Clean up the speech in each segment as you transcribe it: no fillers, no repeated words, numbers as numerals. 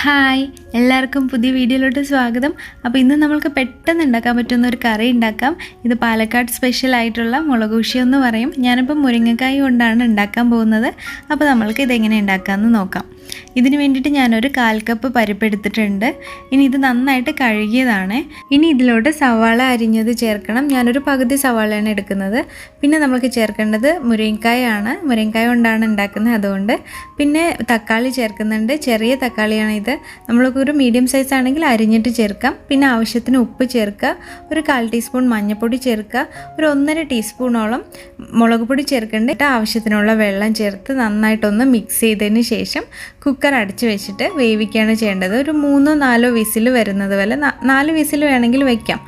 Hi, എല്ലാവർക്കും പുതിയ വീഡിയോയിലോട്ട് സ്വാഗതം. അപ്പോൾ ഇന്ന് നമ്മൾക്ക് പെട്ടെന്ന് ഉണ്ടാക്കാൻ പറ്റുന്ന ഒരു കറി ഉണ്ടാക്കാം. ഇത് പാലക്കാട് സ്പെഷ്യൽ ആയിട്ടുള്ള മുളകൂഷി എന്ന് പറയും. ഞാനിപ്പോൾ മുരിങ്ങക്കായ കൊണ്ടാണ് ഉണ്ടാക്കാൻ പോകുന്നത്. അപ്പോൾ നമ്മൾക്ക് ഇതെങ്ങനെ ഉണ്ടാക്കാമെന്ന് നോക്കാം. ഇതിന് വേണ്ടിയിട്ട് ഞാനൊരു 1/4 കപ്പ് പരിപ്പ് എടുത്തിട്ടുണ്ട്. ഇനി ഇത് നന്നായിട്ട് കഴുകിയതാണ്. ഇനി ഇതിലോട്ട് സവാള അരിഞ്ഞത് ചേർക്കണം. ഞാനൊരു പകുതി സവാളയാണ് എടുക്കുന്നത്. പിന്നെ നമുക്ക് ചേർക്കേണ്ടത് മുരിങ്ങക്കായാണ്. മുരിങ്ങക്കായ കൊണ്ടാണ് ഉണ്ടാക്കുന്നത്, അതുകൊണ്ട്. പിന്നെ തക്കാളി ചേർക്കുന്നുണ്ട്. ചെറിയ തക്കാളിയാണ് ഇത്. നമ്മൾക്കൊരു മീഡിയം സൈസ് ആണെങ്കിൽ അരിഞ്ഞിട്ട് ചേർക്കാം. പിന്നെ ആവശ്യത്തിന് ഉപ്പ് ചേർക്കുക, ഒരു 1/4 ടീസ്പൂൺ മഞ്ഞൾപ്പൊടി ചേർക്കുക, ഒരു 1.5 ടീസ്പൂണോളം മുളക് പൊടി ചേർക്കേണ്ടിട്ട് ആവശ്യത്തിനുള്ള വെള്ളം ചേർത്ത് നന്നായിട്ടൊന്ന് മിക്സ് ചെയ്തതിന് ശേഷം കുക്കർ അടച്ച് വെച്ചിട്ട് വേവിക്കുകയാണ് ചെയ്യേണ്ടത്. ഒരു 3-4 വിസിൽ വരുന്നത് പോലെ 4 വിസിൽ വേണമെങ്കിൽ വെക്കാം.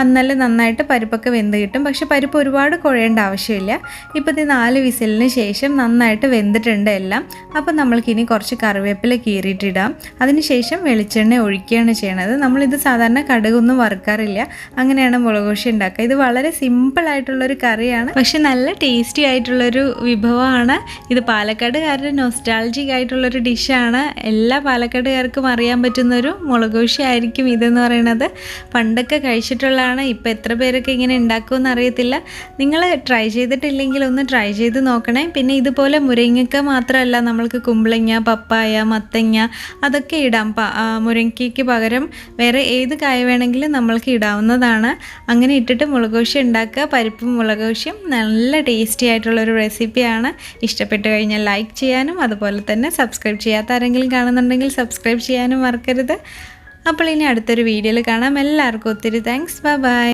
അന്നല്ല നന്നായിട്ട് പരിപ്പൊക്കെ വെന്ത് കിട്ടും. പക്ഷേ പരിപ്പ് ഒരുപാട് കുഴയേണ്ട ആവശ്യമില്ല. ഇപ്പോൾ ഇത് 4 വിസിലിന് ശേഷം നന്നായിട്ട് വെന്തിട്ടുണ്ട് എല്ലാം. അപ്പോൾ നമ്മൾക്കിനി കുറച്ച് കറിവേപ്പില കീറിയിട്ടിടാം. അതിനുശേഷം വെളിച്ചെണ്ണ ഒഴിക്കുകയാണ് ചെയ്യണത്. നമ്മളിത് സാധാരണ കടുകൊന്നും വറുക്കാറില്ല, അങ്ങനെയാണ് മുളകുപൊടി ഉണ്ടാക്കുക. ഇത് വളരെ സിമ്പിളായിട്ടുള്ളൊരു കറിയാണ്, പക്ഷെ നല്ല ടേസ്റ്റി ആയിട്ടുള്ളൊരു വിഭവമാണ്. ഇത് പാലക്കാടുകാരുടെ നൊസ്റ്റാൾജിക് ആയിട്ടുള്ളൊരു ഡിഷാണ്. എല്ലാ പാലക്കാടുകാർക്കും അറിയാൻ പറ്റുന്നൊരു മുളകുപൊടി ആയിരിക്കും ഇതെന്ന് പറയുന്നത്. പണ്ടൊക്കെ കഴിച്ചിട്ടുള്ളതാണ്. ഇപ്പോൾ എത്ര പേരൊക്കെ ഇങ്ങനെ ഉണ്ടാക്കുമെന്ന് അറിയത്തില്ല. നിങ്ങൾ ട്രൈ ചെയ്തിട്ടില്ലെങ്കിൽ ഒന്ന് ട്രൈ ചെയ്ത് നോക്കണേ. പിന്നെ ഇതുപോലെ മുരിങ്ങക്ക മാത്രമല്ല, നമ്മൾക്ക് കുമ്പളങ്ങ, പപ്പായ, മത്തങ്ങ അതൊക്കെ ഇടാം. മുരിങ്ങയ്ക്ക് പകരം വേറെ ഏത് കായ വേണമെങ്കിലും നമ്മൾക്ക് ഇടാവുന്നതാണ്. അങ്ങനെ ഇട്ടിട്ട് മുളകുപൊടി ഉണ്ടാക്കുക. പരിപ്പും മുളകുപൊടിയും നല്ല ടേസ്റ്റി ആയിട്ടുള്ളൊരു റെസിപ്പിയാണ്. ഇഷ്ടപ്പെട്ടു കഴിഞ്ഞാൽ ലൈക്ക് ചെയ്യാനും അതുപോലെ തന്നെ സബ്സ്ക്രൈബ് ചെയ്യാത്ത ആരെങ്കിലും കാണുന്നുണ്ടെങ്കിൽ സബ്സ്ക്രൈബ് ചെയ്യാനും മറക്കരുത്. അപ്പോൾ ഇനി അടുത്തൊരു വീഡിയോയിൽ കാണാം. എല്ലാവർക്കും ഒത്തിരി താങ്ക്സ്. ബൈ.